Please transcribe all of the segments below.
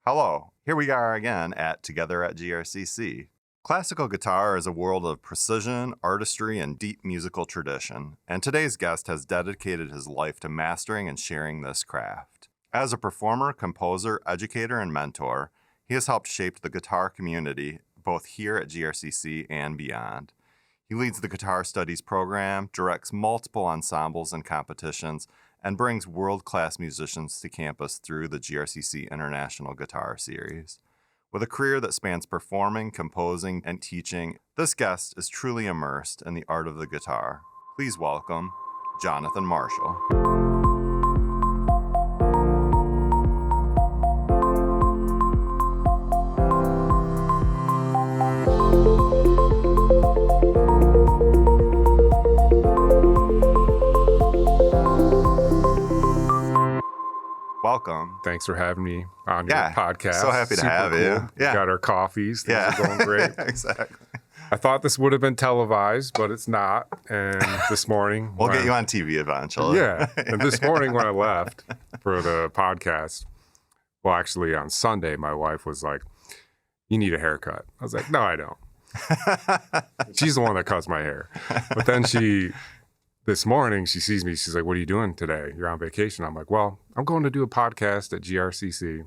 Hello, here we are again at Together at GRCC. Classical guitar is a world of precision, artistry, and deep musical tradition, and today's guest has dedicated his life to mastering and sharing this craft. As a performer, composer, educator, and mentor, he has helped shape the guitar community both here at GRCC and beyond. He leads the Guitar Studies program, directs multiple ensembles and competitions, and brings world-class musicians to campus through the GRCC International Guitar Series. With a career that spans performing, composing, and teaching, this guest is truly immersed in the art of the guitar. Please welcome Jonathan Marshall. Welcome. Thanks for having me on your podcast. So happy to have you. Yeah. Got our coffees. Things are going great. Exactly. I thought this would have been televised, but it's not. And this morning... We'll get you on TV eventually. Yeah. And this morning when I left for the podcast, well, actually on Sunday, my wife was like, you need a haircut. I was like, no, I don't. She's the one that cuts my hair. But then this morning, she sees me. She's like, what are you doing today? You're on vacation. I'm like, well, I'm going to do a podcast at GRCC.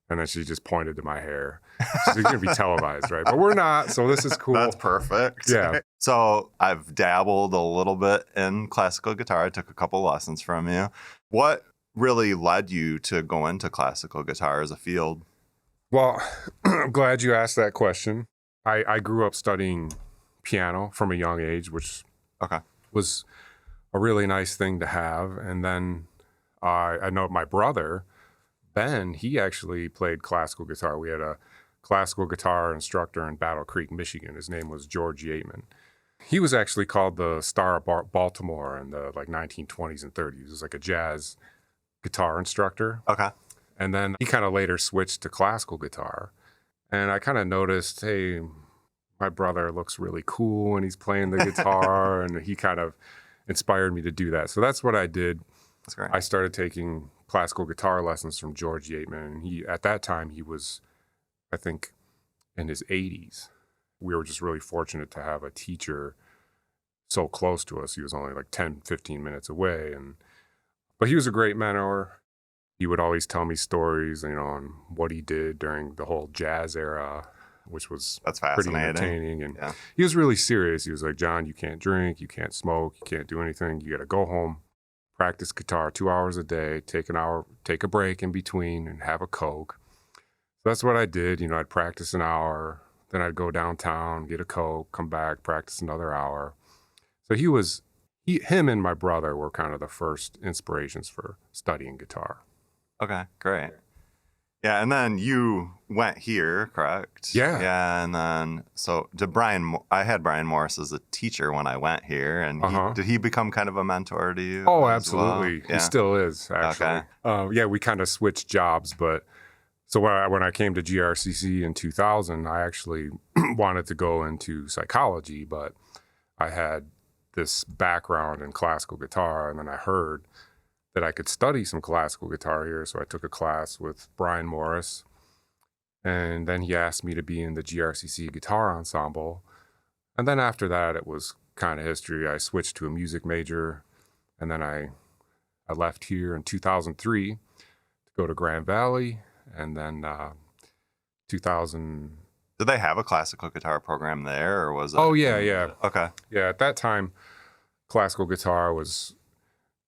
And then she just pointed to my hair. She's going to be televised, right? But we're not, so this is cool. That's perfect. Yeah. So I've dabbled a little bit in classical guitar. I took a couple lessons from you. What really led you to go into classical guitar as a field? Well, I'm glad you asked that question. I grew up studying piano from a young age, which was a really nice thing to have. And then I know my brother, Ben, he actually played classical guitar. We had a classical guitar instructor in Battle Creek, Michigan. His name was George Yateman. He was actually called the Star of Baltimore in the 1920s and 30s. He was like a jazz guitar instructor. Okay. And then he kind of later switched to classical guitar. And I kind of noticed, hey, my brother looks really cool when he's playing the guitar. And he kind of inspired me to do that. So that's what I did. That's great. I started taking classical guitar lessons from George Yateman. At that time, he was, I think, in his 80s. We were just really fortunate to have a teacher so close to us. He was only like 10, 15 minutes away. But he was a great mentor. He would always tell me stories, on what he did during the whole jazz era, which was pretty entertaining. And he was really serious. He was like, John, you can't drink, you can't smoke, you can't do anything. You got to go home, practice guitar 2 hours a day, take a break in between and have a Coke. So that's what I did. I'd practice an hour, then I'd go downtown, get a Coke, come back, practice another hour. So him and my brother were kind of the first inspirations for studying guitar. Okay, great. Yeah, and then you went here, correct? Yeah. Yeah, and then, I had Brian Morris as a teacher when I went here, and did he become kind of a mentor to you? Oh, absolutely. Well? Yeah. He still is, actually. Okay. We kind of switched jobs, but so when I came to GRCC in 2000, I actually wanted to go into psychology, but I had this background in classical guitar, and then I heard that I could study some classical guitar here. So I took a class with Brian Morris. And then he asked me to be in the GRCC Guitar Ensemble. And then after that, it was kind of history. I switched to a music major. And then I left here in 2003 to go to Grand Valley. And then 2000... Did they have a classical guitar program there, or was it? Oh, yeah. Okay. Yeah, at that time, classical guitar was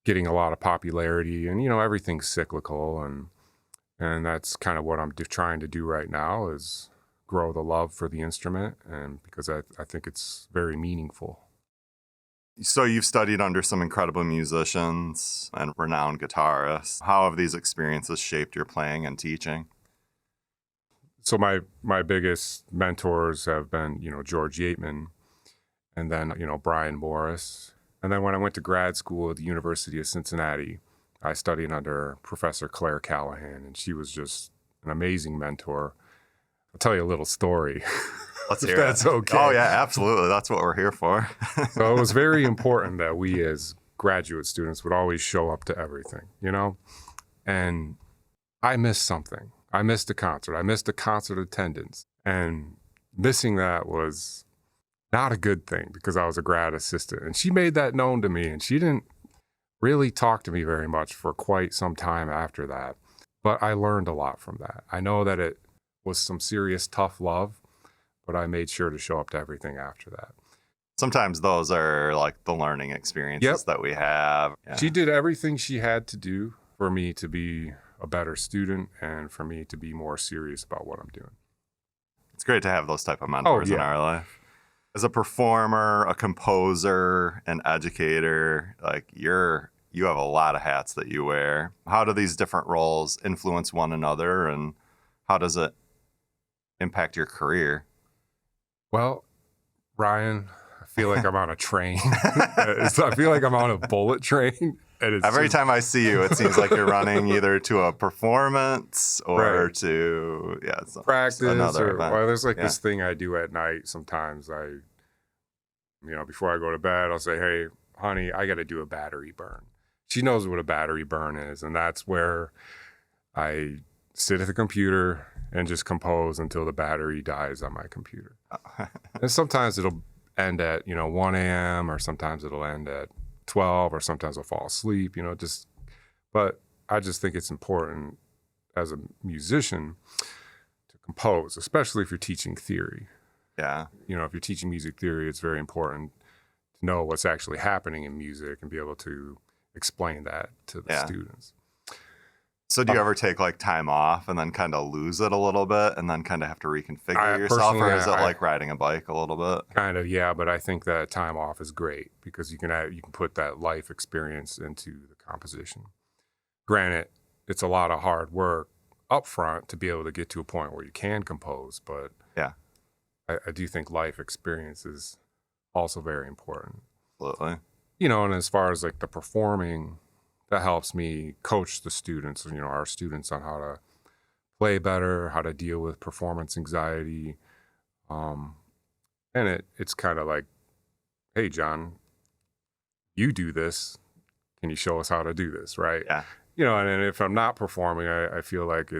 getting a lot of popularity, and everything's cyclical, and that's kind of what I'm trying to do right now is grow the love for the instrument, and because I think it's very meaningful. So you've studied under some incredible musicians and renowned guitarists. How have these experiences shaped your playing and teaching? So my biggest mentors have been George Yateman, and then Brian Morris. And then when I went to grad school at the University of Cincinnati, I studied under Professor Claire Callahan, and she was just an amazing mentor. I'll tell you a little story. Let's hear That's it. okay. Oh, yeah, absolutely. That's what we're here for. So it was very important that we as graduate students would always show up to everything, And I missed something. I missed a concert. I missed a concert attendance. And missing that was not a good thing because I was a grad assistant. And she made that known to me, and she didn't really talk to me very much for quite some time after that. But I learned a lot from that. I know that it was some serious tough love, but I made sure to show up to everything after that. Sometimes those are like the learning experiences that we have. Yeah. She did everything she had to do for me to be a better student and for me to be more serious about what I'm doing. It's great to have those type of mentors in our life. As a performer, a composer, an educator, like you have a lot of hats that you wear. How do these different roles influence one another, and how does it impact your career? Well, Ryan, I feel like I'm on a train. I feel like I'm on a bullet train. And every time I see you, it seems like you're running either to a performance or to practice. Another event. Well, there's like this thing I do at night. Sometimes before I go to bed, I'll say, "Hey, honey, I got to do a battery burn." She knows what a battery burn is, and that's where I sit at the computer and just compose until the battery dies on my computer. And sometimes it'll end at 1 a.m. or sometimes it'll end at 12, or sometimes I'll fall asleep. But I just think it's important as a musician to compose, especially if you're teaching theory. Yeah. If you're teaching music theory, it's very important to know what's actually happening in music and be able to explain that to the students. So do you ever take like time off and then kind of lose it a little bit and then kind of have to reconfigure yourself, or is it like riding a bike a little bit? Kind of, yeah. But I think that time off is great because you can put that life experience into the composition. Granted, it's a lot of hard work up front to be able to get to a point where you can compose, but I do think life experience is also very important. Absolutely. And as far as like the performing, that helps me coach the students, our students, on how to play better, how to deal with performance anxiety. And it's kind of like, hey, John, you do this. Can you show us how to do this, right? Yeah. And if I'm not performing, I feel like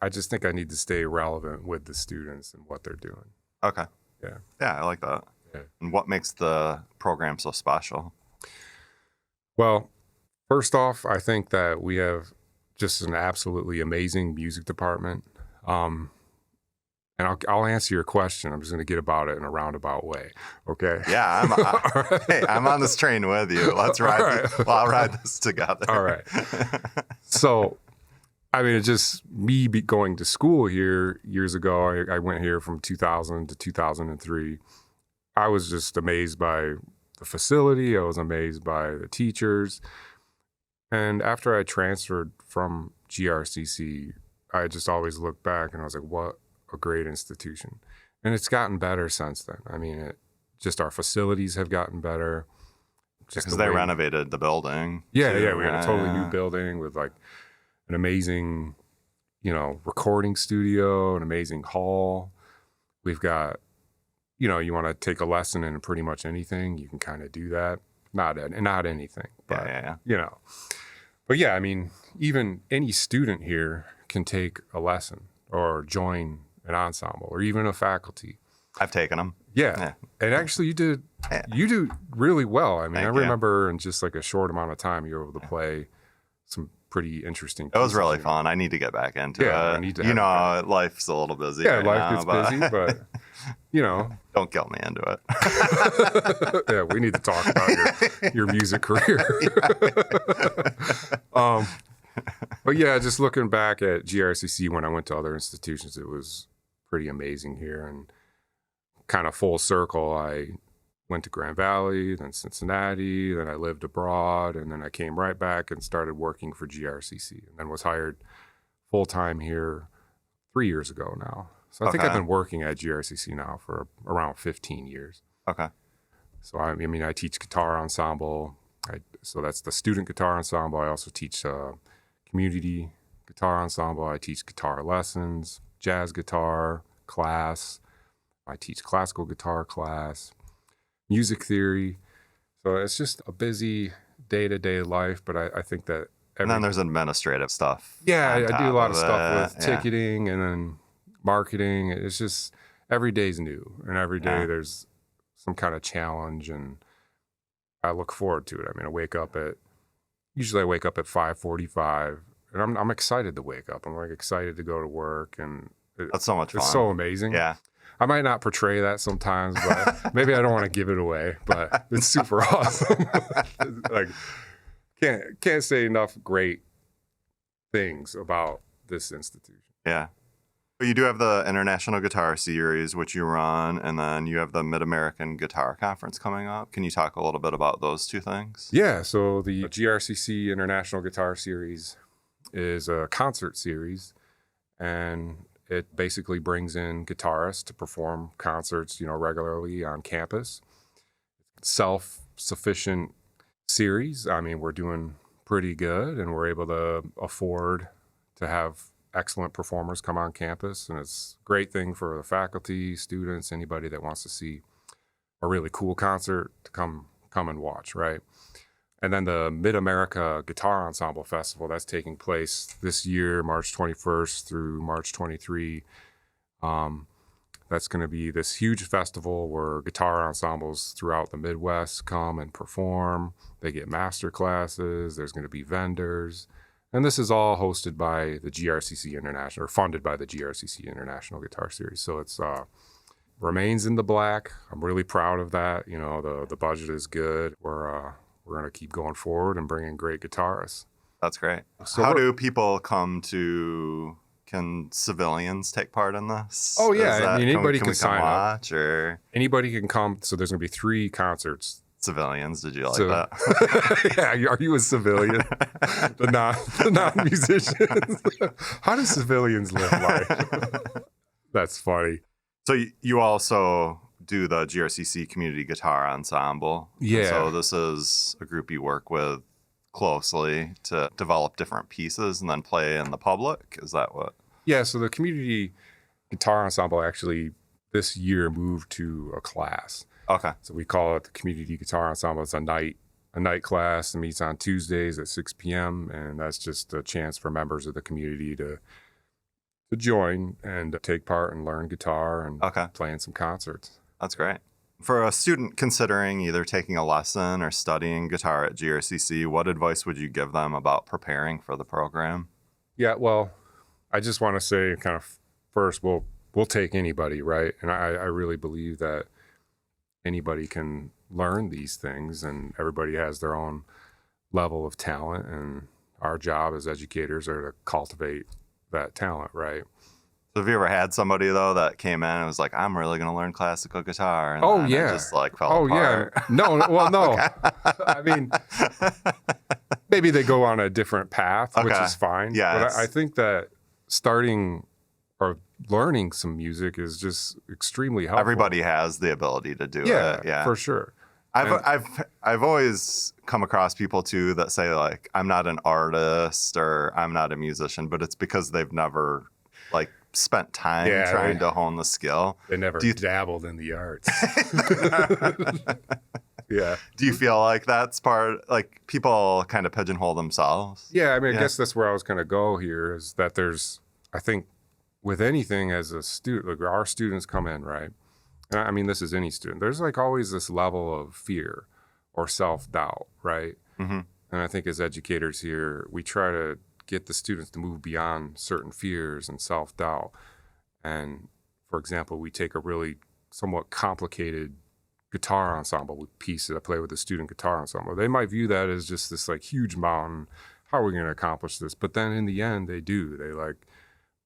I just think I need to stay relevant with the students and what they're doing. Okay. Yeah. Yeah, I like that. Yeah. And what makes the program so special? Well, first off, I think that we have just an absolutely amazing music department. And I'll answer your question. I'm just going to get about it in a roundabout way. Okay. Yeah. Hey, I'm on this train with you. Let's ride. I'll ride this together. All right. So, it's just me going to school here years ago. I went here from 2000 to 2003. I was just amazed by the facility. I was amazed by the teachers. And after I transferred from GRCC, I just always looked back and I was like, what a great institution. And it's gotten better since then. Just our facilities have gotten better. Just because they renovated the building. Yeah, we had a totally new building with like an amazing, recording studio, an amazing hall. We've got, you want to take a lesson in pretty much anything, you can kind of do that. Not anything, but, But yeah, even any student here can take a lesson or join an ensemble or even a faculty. I've taken them. Yeah. And actually you do really well. I remember in just like a short amount of time, you were able to play some pretty interesting pieces. It was really fun. I need to get back into it. I need to life's a little busy. Yeah, life gets busy, but don't guilt me into it. Yeah, we need to talk about your music career. But yeah, just looking back at GRCC when I went to other institutions, it was pretty amazing here. And kind of full circle, I went to Grand Valley, then Cincinnati, then I lived abroad, and then I came right back and started working for GRCC, and then was hired full-time here 3 years ago now. So I think I've been working at GRCC now for around 15 years. Okay. So I teach guitar ensemble. So that's the student guitar ensemble. I also teach community guitar ensemble. I teach guitar lessons, jazz guitar class. I teach classical guitar class, music theory. So it's just a busy day-to-day life, but I think that And then there's administrative stuff. Yeah, on I do top a lot of it. stuff with Yeah. ticketing and then marketing. It's just every day's new, and every day Yeah. there's some kind of challenge, and I look forward to it. I mean, usually I wake up at 5:45, and I'm excited to wake up. I'm like excited to go to work, and That's so much fun. it's so amazing. Yeah. I might not portray that sometimes, but maybe I don't want to give it away, but it's super awesome. Like, can't say enough great things about this institution. Yeah. But you do have the International Guitar Series, which you run, and then you have the Mid-American Guitar Conference coming up. Can you talk a little bit about those two things? Yeah, so the GRCC International Guitar Series is a concert series, and it basically brings in guitarists to perform concerts, regularly on campus. Self-sufficient series. I mean, we're doing pretty good, and we're able to afford to have excellent performers come on campus, and it's a great thing for the faculty, students, anybody that wants to see a really cool concert to come and watch, right? And then the Mid-America Guitar Ensemble Festival, that's taking place this year, March 21st through March 23. That's going to be this huge festival where guitar ensembles throughout the Midwest come and perform. They get master classes. There's going to be vendors. And this is all hosted by the GRCC International, or funded by the GRCC International Guitar Series. So it's remains in the black. I'm really proud of that. The budget is good. We're going to keep going forward and bringing great guitarists. That's great. So how do people can civilians take part in this? Oh, yeah. Anybody can we sign come up. watch, or Anybody can come. So there's going to be 3 concerts. Civilians, did you like that? Yeah, are you a civilian? the non-musicians? How do civilians live life? That's funny. So you also do the GRCC Community Guitar Ensemble. Yeah. And so this is a group you work with closely to develop different pieces and then play in the public. Is that what? Yeah, so the Community Guitar Ensemble actually this year moved to a class. Okay. So we call it the Community Guitar Ensemble. It's a night class that meets on Tuesdays at 6 p.m. And that's just a chance for members of the community to join and take part and learn guitar and play in some concerts. That's great. For a student considering either taking a lesson or studying guitar at GRCC, what advice would you give them about preparing for the program? Yeah, well, I just want to say kind of first, we'll take anybody, right? And I really believe that anybody can learn these things, and everybody has their own level of talent, and our job as educators are to cultivate that talent, right? So have you ever had somebody, though, that came in and was like, I'm really going to learn classical guitar, and oh, then yeah. it just fell apart? Yeah. No. I mean, maybe they go on a different path, which is fine. Yeah, but I think that starting or learning some music is just extremely helpful. Everybody has the ability to do it. Yeah, for sure. I've always come across people too that say I'm not an artist or I'm not a musician, but it's because they've never spent time trying to hone the skill. They never dabbled in the arts. Yeah. Do you feel like that's people kind of pigeonhole themselves? Yeah, I mean, I guess that's where I was going to go here, is that I think with anything as a student, our students come in, right? And I mean, this is any student. There's always this level of fear or self-doubt, right? Mm-hmm. And I think as educators here, we try to get the students to move beyond certain fears and self-doubt. And for example, we take a really somewhat complicated guitar ensemble piece that I play with the student guitar ensemble. They might view that as just this huge mountain. How are we going to accomplish this? But then in the end, they do. They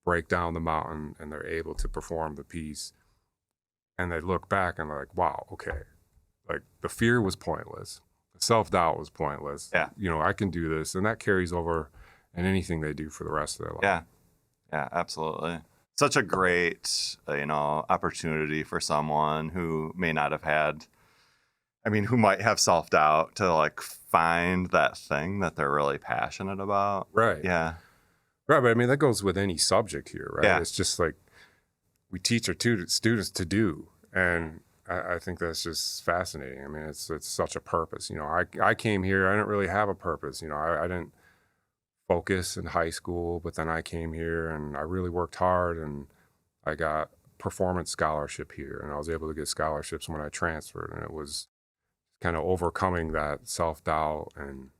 break down the mountain and they're able to perform the piece. And they look back and they're like, wow, okay. The fear was pointless. The self-doubt was pointless. Yeah. I can do this. And that carries over in anything they do for the rest of their life. Yeah. Yeah, absolutely. Such a great, opportunity for someone who may not have had, who might have self-doubt to find that thing that they're really passionate about. Right. Yeah. Right, but that goes with any subject here, right? Yeah. It's just we teach our students to do, and I think that's just fascinating. It's such a purpose. I came here, I didn't really have a purpose. I didn't focus in high school, but then I came here and I really worked hard and I got performance scholarship here, and I was able to get scholarships when I transferred, and it was kind of overcoming that self-doubt and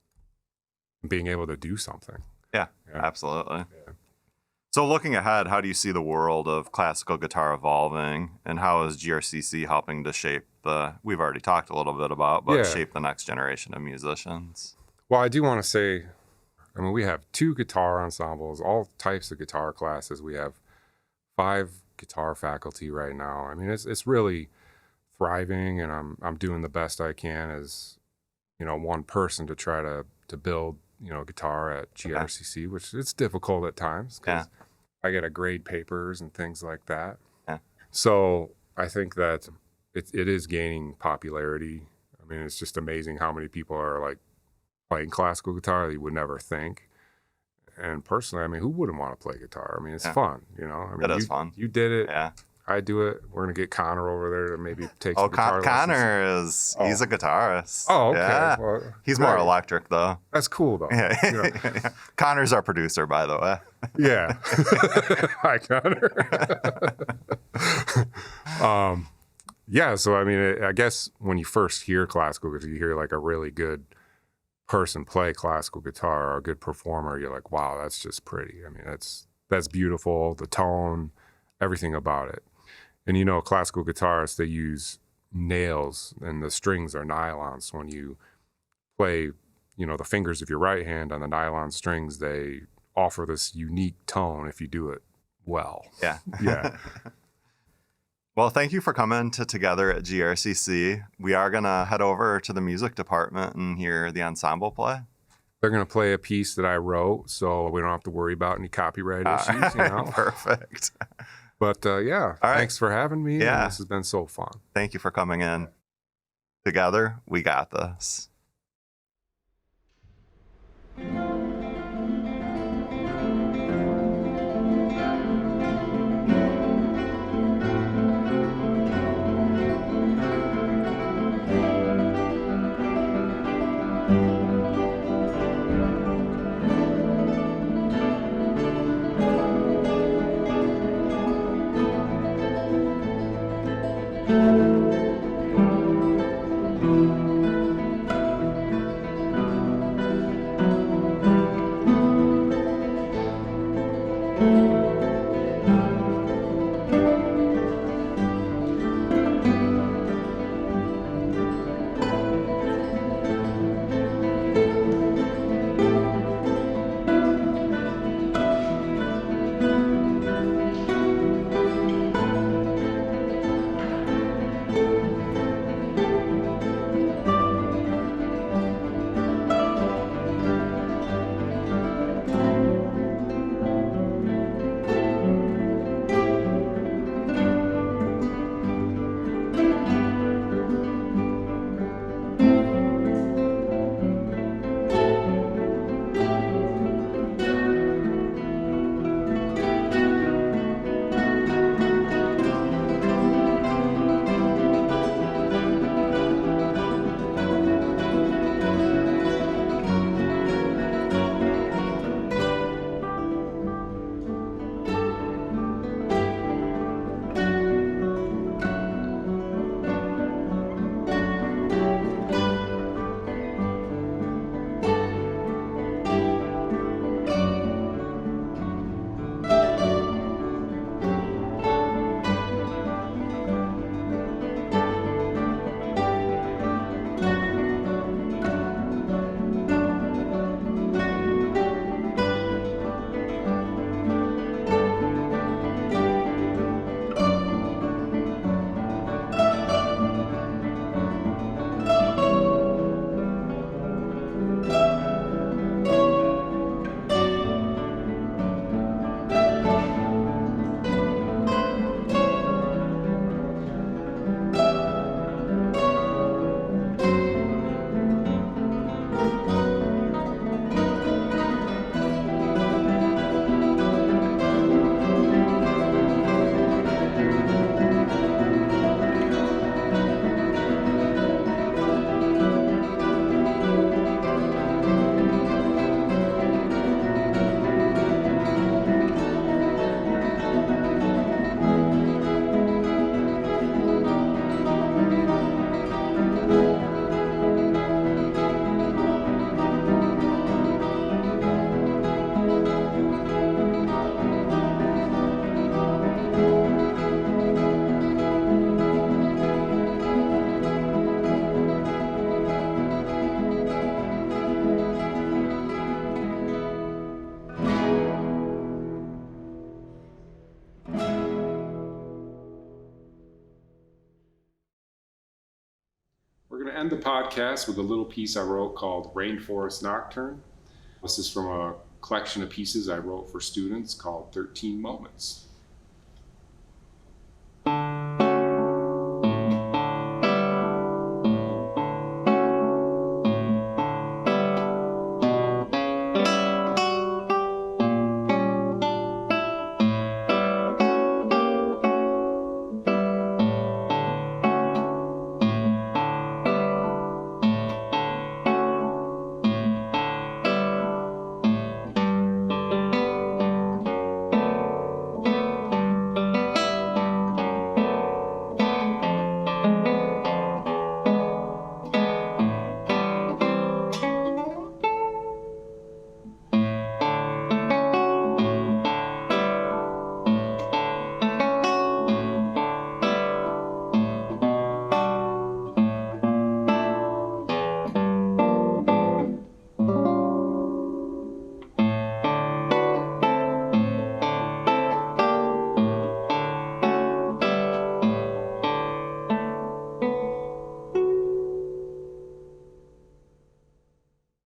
being able to do something. Yeah, absolutely. Yeah. So looking ahead, how do you see the world of classical guitar evolving, and how is GRCC helping to shape we've already talked a little bit about, but shape the next generation of musicians? Well, I do want to say, I mean, we have 2 guitar ensembles, all types of guitar classes. We have 5 guitar faculty right now. I mean, it's really thriving, and I'm doing the best I can as, one person to try to build, guitar at GRCC, which it's difficult at times because I got to grade papers and things like that. Yeah. So I think that it is gaining popularity. I mean, it's just amazing how many people are like playing classical guitar that you would never think. And personally, I mean, who wouldn't want to play guitar? I mean, it's fun, I mean, it is fun. You did it. Yeah. I do it. We're going to get Connor over there to maybe take some guitar Connor lessons. He's a guitarist. Oh, okay. Yeah. Well, he's more electric, though. That's cool, though. Yeah. Connor's our producer, by the way. Yeah. Hi, Connor. So, I mean, I guess when you first hear classical guitar, you hear like a really good person play classical guitar or a good performer, you're like, wow, that's just pretty. I mean, that's beautiful, the tone, everything about it. And classical guitarists, they use nails and the strings are nylon. So when you play, the fingers of your right hand on the nylon strings, they offer this unique tone if you do it well. Yeah. Yeah. Well, thank you for coming to Together at GRCC. We are going to head over to the music department and hear the ensemble play. They're going to play a piece that I wrote, so we don't have to worry about any copyright issues. Perfect. But thanks for having me. Yeah. This has been so fun. Thank you for coming in. Together, we got this. going to end the podcast with a little piece I wrote called Rainforest Nocturne. This is from a collection of pieces I wrote for students called 13 Moments.